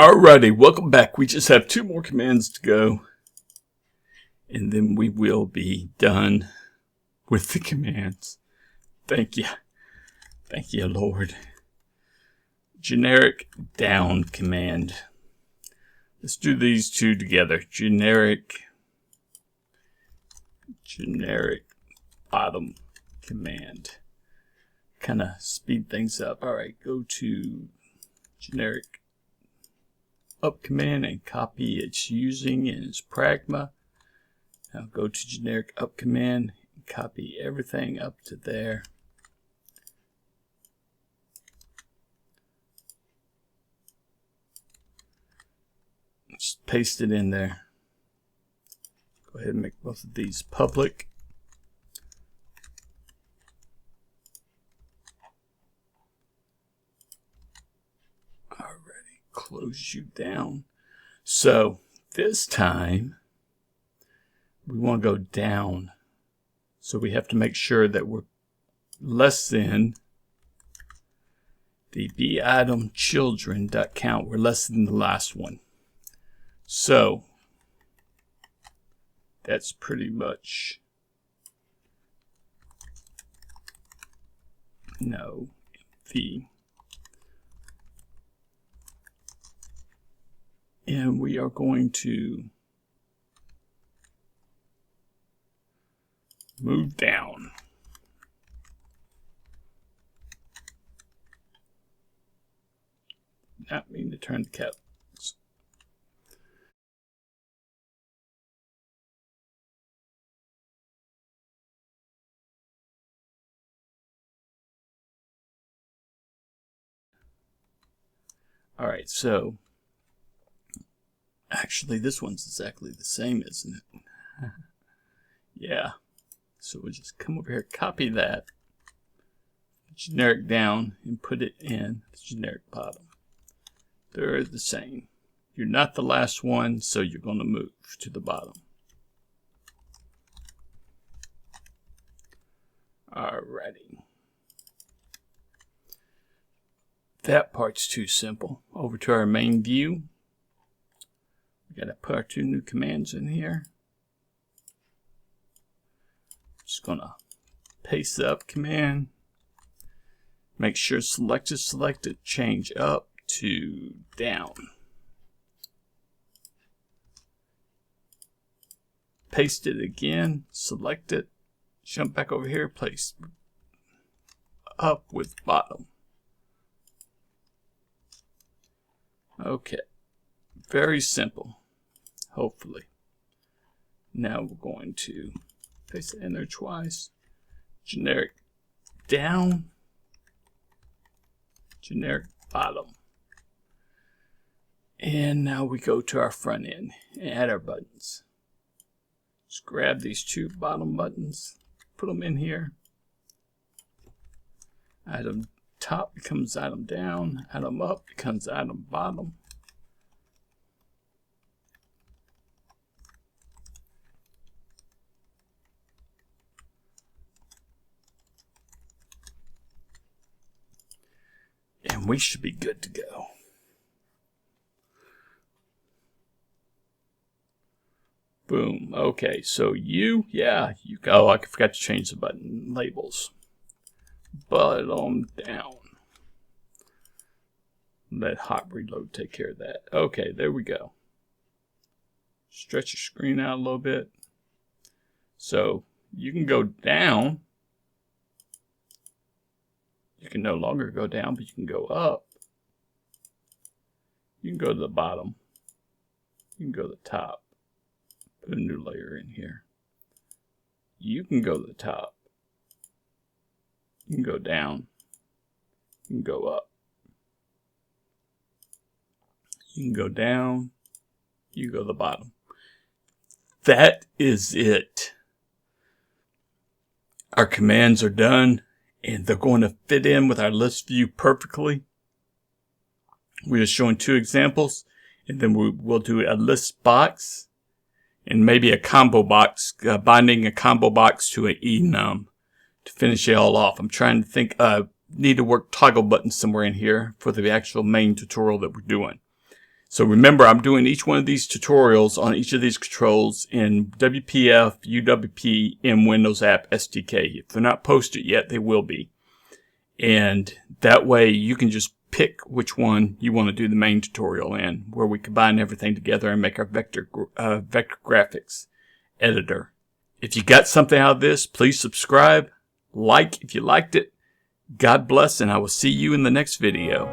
Alrighty, welcome back. We just have 2 more commands to go, and then we will be done with the commands. Thank you, Lord. Generic down command. Let's do these 2 together. Generic bottom command. Kind of speed things up. Alright, go to generic up command and copy its using in its pragma. Now go to generic up command and copy everything up to there. Just paste it in there. Go ahead and make both of these public. Close you down. So this time we want to go down. So we have to make sure that we're less than the bitem children.count. We're less than the last one. So that's pretty much the. And we are going to move down. Not mean to turn the capitals. All right, so actually, this one's exactly the same, isn't it? Yeah. So we'll just come over here, copy that, generic down, and put it in the generic bottom. They're the same. You're not the last one, so you're going to move to the bottom. Alrighty. That part's too simple. Over to our main view. We gotta put our 2 new commands in here. Just gonna paste the up command. Make sure select is selected. Change up to down. Paste it again. Select it. Jump back over here. Place up with bottom. Okay. Very simple. Hopefully. Now we're going to paste it in there twice. Generic down. Generic bottom. And now we go to our front end and add our buttons. Just grab these 2 bottom buttons. Put them in here. Item top becomes item down. Item up becomes item bottom. And we should be good to go. Boom. Okay, so you go. I forgot to change the button labels. Bottom down. Let hot reload take care of that. Okay, there we go. Stretch your screen out a little bit. So you can go down. You can no longer go down, but you can go up. You can go to the bottom. You can go to the top. Put a new layer in here. You can go to the top. You can go down. You can go up. You can go down. You can go to the bottom. That is it. Our commands are done. And they're going to fit in with our list view perfectly. We're just showing 2 examples. And then we'll do a list box. And maybe a combo box. Binding a combo box to an enum. To finish it all off. I'm trying to think. Need to work toggle buttons somewhere in here. For the actual main tutorial that we're doing. So remember, I'm doing each one of these tutorials on each of these controls in WPF, UWP, and Windows App SDK. If they're not posted yet, they will be. And that way you can just pick which one you want to do the main tutorial in, where we combine everything together and make our vector graphics editor. If you got something out of this, please subscribe, like if you liked it. God bless, and I will see you in the next video.